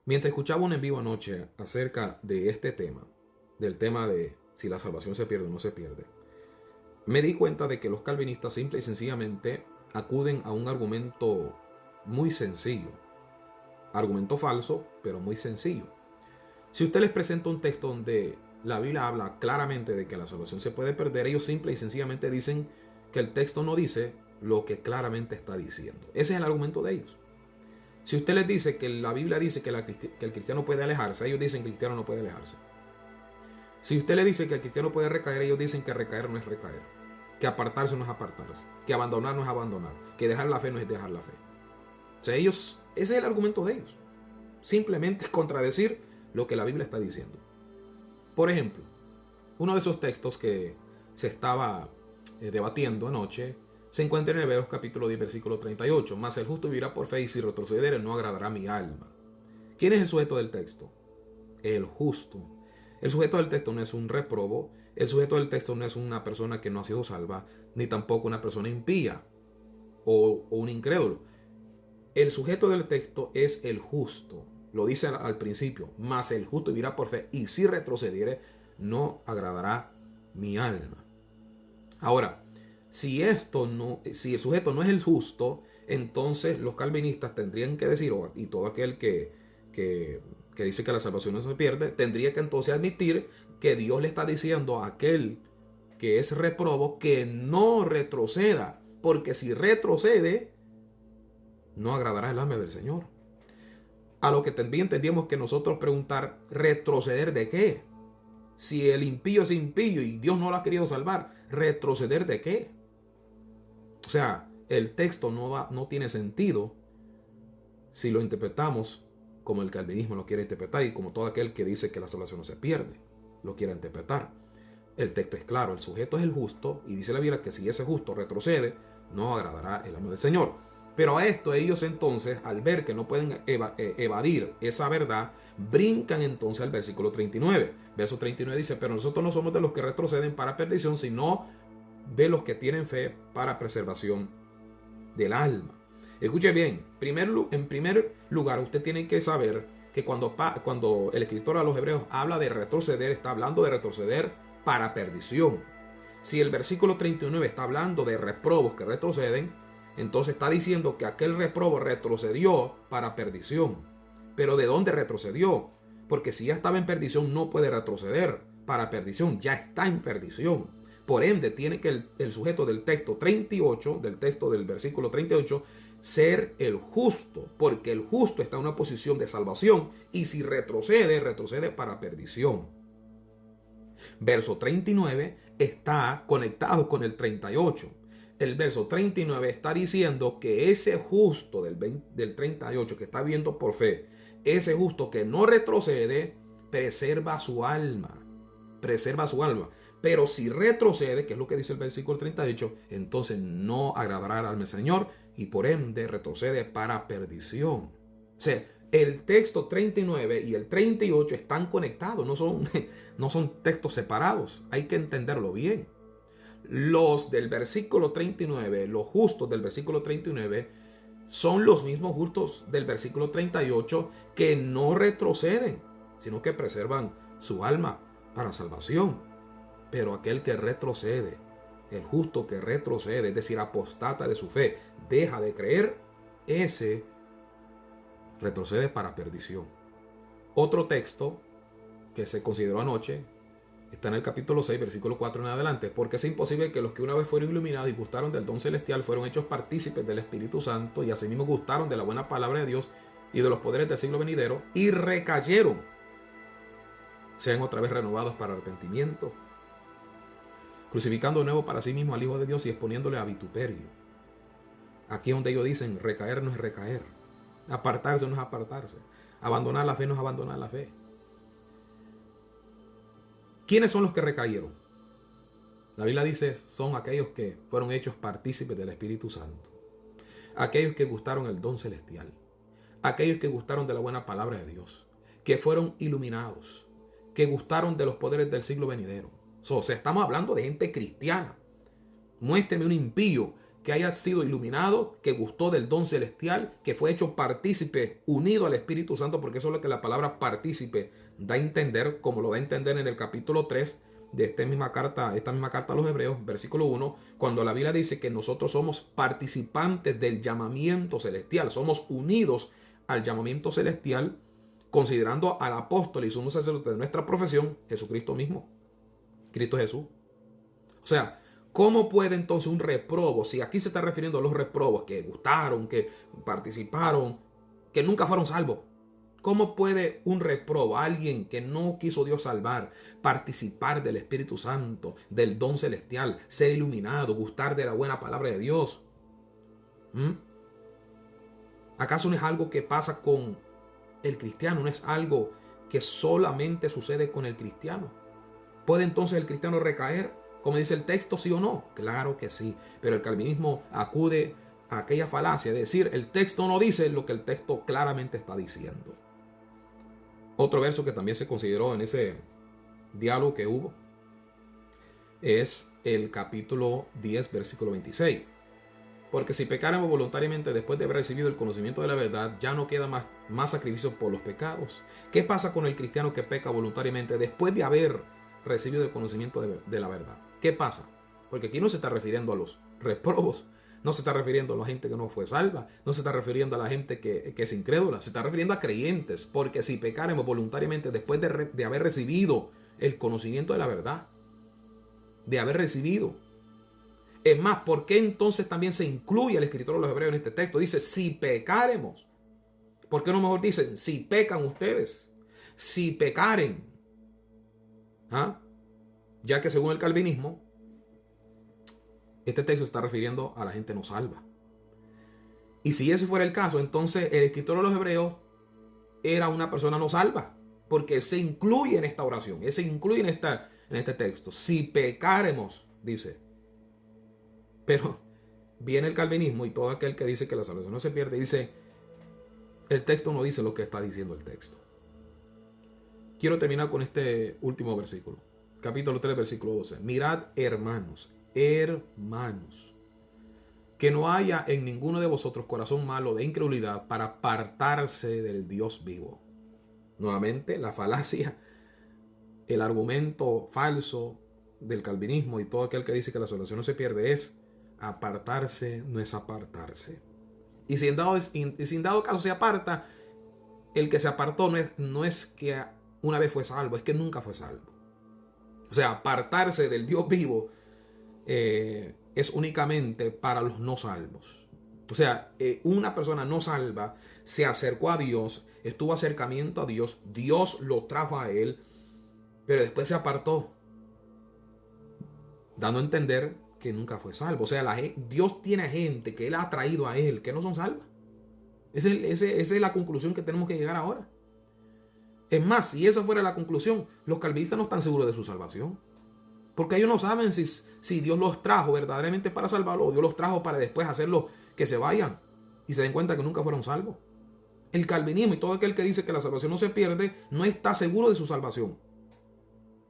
Mientras escuchaba un en vivo anoche acerca de este tema, del tema de si la salvación se pierde o no se pierde, me di cuenta de que los calvinistas simple y sencillamente acuden a un argumento muy sencillo. Argumento falso, pero muy sencillo. Si usted les presenta un texto donde la Biblia habla claramente de que la salvación se puede perder, ellos simple y sencillamente dicen que el texto no dice lo que claramente está diciendo. Ese es el argumento de ellos. Si usted les dice que la Biblia dice que el cristiano puede alejarse, ellos dicen que el cristiano no puede alejarse. Si usted le dice que el cristiano puede recaer, ellos dicen que recaer no es recaer, que apartarse no es apartarse, que abandonar no es abandonar, que dejar la fe no es dejar la fe. O sea, ese es el argumento de ellos. Simplemente contradecir lo que la Biblia está diciendo. Por ejemplo, uno de esos textos que se estaba debatiendo anoche se encuentra en Hebreos capítulo 10 versículo 38. Mas el justo vivirá por fe, y si retroceder no agradará a mi alma. ¿Quién es el sujeto del texto? El justo. El sujeto del texto no es un reprobo. El sujeto del texto no es una persona que no ha sido salva, ni tampoco una persona impía o un incrédulo. El sujeto del texto es el justo. Lo dice al principio. Mas el justo vivirá por fe, y si retrocediere no agradará mi alma. Ahora, si el sujeto no es el justo, entonces los calvinistas tendrían que decir, y todo aquel que dice que la salvación no se pierde, tendría que entonces admitir que Dios le está diciendo a aquel que es reprobo que no retroceda, porque si retrocede, no agradará el alma del Señor. A lo que también tendríamos que nosotros preguntar, ¿retroceder de qué? Si el impío es impío y Dios no lo ha querido salvar, ¿retroceder de qué? O sea, el texto no tiene sentido si lo interpretamos como el calvinismo lo quiere interpretar y como todo aquel que dice que la salvación no se pierde lo quiere interpretar. El texto es claro, el sujeto es el justo y dice la Biblia que si ese justo retrocede, no agradará el alma del Señor. Pero a esto ellos entonces, al ver que no pueden evadir esa verdad, brincan entonces al versículo 39. Verso 39 dice, pero nosotros no somos de los que retroceden para perdición, sino de los que tienen fe para preservación del alma. Escuche bien, en primer lugar usted tiene que saber que cuando el escritor a los hebreos habla de retroceder, está hablando de retroceder para perdición. Si el versículo 39 está hablando de reprobos que retroceden, entonces está diciendo que aquel reprobo retrocedió para perdición. Pero ¿de dónde retrocedió? Porque si ya estaba en perdición no puede retroceder para perdición, ya está en perdición. Por ende, tiene que el sujeto del texto 38, del texto del versículo 38, ser el justo, porque el justo está en una posición de salvación y si retrocede, retrocede para perdición. Verso 39 está conectado con el 38. El verso 39 está diciendo que ese justo del 38 que está viendo por fe, ese justo que no retrocede, preserva su alma. Preserva su alma. Pero si retrocede, que es lo que dice el versículo 38, entonces no agradará al alma del Señor y por ende retrocede para perdición. O sea, el texto 39 y el 38 están conectados, no son textos separados. Hay que entenderlo bien. Los del versículo 39, los justos del versículo 39, son los mismos justos del versículo 38 que no retroceden, sino que preservan su alma para salvación. Pero aquel que retrocede, el justo que retrocede, es decir, apostata de su fe, deja de creer, ese retrocede para perdición. Otro texto que se consideró anoche está en el capítulo 6, versículo 4 en adelante. Porque es imposible que los que una vez fueron iluminados y gustaron del don celestial fueron hechos partícipes del Espíritu Santo y asimismo gustaron de la buena palabra de Dios y de los poderes del siglo venidero y recayeron, sean otra vez renovados para arrepentimiento, crucificando de nuevo para sí mismo al Hijo de Dios y exponiéndole a vituperio. Aquí es donde ellos dicen, recaer no es recaer, apartarse no es apartarse, abandonar la fe no es abandonar la fe. ¿Quiénes son los que recayeron? La Biblia dice, son aquellos que fueron hechos partícipes del Espíritu Santo, aquellos que gustaron el don celestial, aquellos que gustaron de la buena palabra de Dios, que fueron iluminados, que gustaron de los poderes del siglo venidero. O sea, estamos hablando de gente cristiana. Muéstreme un impío que haya sido iluminado, que gustó del don celestial, que fue hecho partícipe, unido al Espíritu Santo, porque eso es lo que la palabra partícipe da a entender, como lo da a entender en el capítulo 3 de esta misma carta a los Hebreos, versículo 1, cuando la Biblia dice que nosotros somos participantes del llamamiento celestial, somos unidos al llamamiento celestial, considerando al apóstol y sumo sacerdote de nuestra profesión, Jesucristo mismo, Cristo Jesús. O sea, ¿cómo puede entonces un reprobo, si aquí se está refiriendo a los reprobos que gustaron, que participaron, que nunca fueron salvos? ¿Cómo puede un reprobo, alguien que no quiso Dios salvar, participar del Espíritu Santo, del don celestial, ser iluminado, gustar de la buena palabra de Dios? ¿Acaso no es algo que pasa con el cristiano? ¿No es algo que solamente sucede con el cristiano? ¿Puede entonces el cristiano recaer, como dice el texto, sí o no? Claro que sí, pero el calvinismo acude a aquella falacia de decir el texto no dice lo que el texto claramente está diciendo. Otro verso que también se consideró en ese diálogo que hubo es el capítulo 10, versículo 26. Porque si pecáramos voluntariamente después de haber recibido el conocimiento de la verdad, ya no queda más sacrificio por los pecados. ¿Qué pasa con el cristiano que peca voluntariamente después de haber recibido el conocimiento de la verdad? ¿Qué pasa? Porque aquí no se está refiriendo a los reprobos, no se está refiriendo a la gente que no fue salva, no se está refiriendo a la gente que es incrédula, se está refiriendo a creyentes. Porque si pecáramos voluntariamente después de haber recibido el conocimiento de la verdad, de haber recibido. Es más, ¿por qué entonces también se incluye el escritor de los Hebreos en este texto? Dice, si pecáremos. ¿Por qué no mejor dicen, si pecan ustedes? Si pecaren. ¿Ah? Ya que según el calvinismo, este texto está refiriendo a la gente no salva. Y si ese fuera el caso, entonces el escritor de los Hebreos era una persona no salva. Porque se incluye en esta oración, se incluye en este texto. Si pecáremos, dice. Pero viene el calvinismo y todo aquel que dice que la salvación no se pierde, dice, el texto no dice lo que está diciendo el texto. Quiero terminar con este último versículo. Capítulo 3, versículo 12. Mirad, hermanos, que no haya en ninguno de vosotros corazón malo de incredulidad para apartarse del Dios vivo. Nuevamente, la falacia, el argumento falso del calvinismo y todo aquel que dice que la salvación no se pierde es apartarse, no es apartarse. Y si en dado caso se aparta, el que se apartó no es que una vez fue salvo, es que nunca fue salvo. O sea, apartarse del Dios vivo es únicamente para los no salvos. O sea, una persona no salva se acercó a Dios, estuvo acercamiento a Dios, Dios lo trajo a él, pero después se apartó, dando a entender que nunca fue salvo. O sea, Dios tiene gente que Él ha traído a Él que no son salvas. Esa es la conclusión que tenemos que llegar ahora. Es más, si esa fuera la conclusión, los calvinistas no están seguros de su salvación. Porque ellos no saben si Dios los trajo verdaderamente para salvarlos o Dios los trajo para después hacerlos que se vayan y se den cuenta que nunca fueron salvos. El calvinismo y todo aquel que dice que la salvación no se pierde no está seguro de su salvación.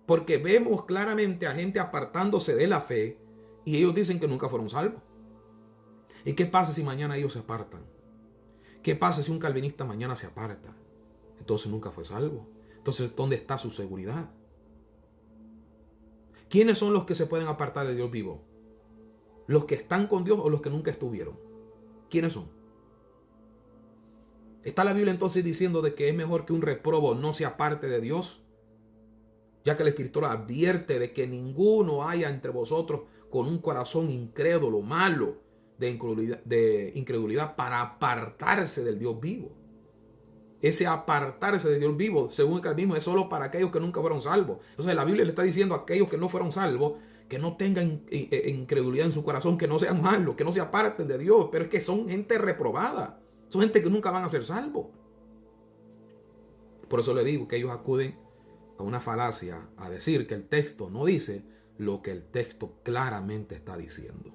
Porque vemos claramente a gente apartándose de la fe y ellos dicen que nunca fueron salvos. ¿Y qué pasa si mañana ellos se apartan? ¿Qué pasa si un calvinista mañana se aparta? Entonces nunca fue salvo. Entonces, ¿dónde está su seguridad? ¿Quiénes son los que se pueden apartar de Dios vivo? ¿Los que están con Dios o los que nunca estuvieron? ¿Quiénes son? ¿Está la Biblia entonces diciendo de que es mejor que un reprobo no se aparte de Dios? Ya que el escritor advierte de que ninguno haya entre vosotros con un corazón incrédulo, malo, de incredulidad para apartarse del Dios vivo. Ese apartarse del Dios vivo, según el calvinismo, es solo para aquellos que nunca fueron salvos. Entonces la Biblia le está diciendo a aquellos que no fueron salvos que no tengan incredulidad en su corazón, que no sean malos, que no se aparten de Dios. Pero es que son gente reprobada, son gente que nunca van a ser salvos. Por eso le digo que ellos acuden a una falacia, a decir que el texto no dice lo que el texto claramente está diciendo.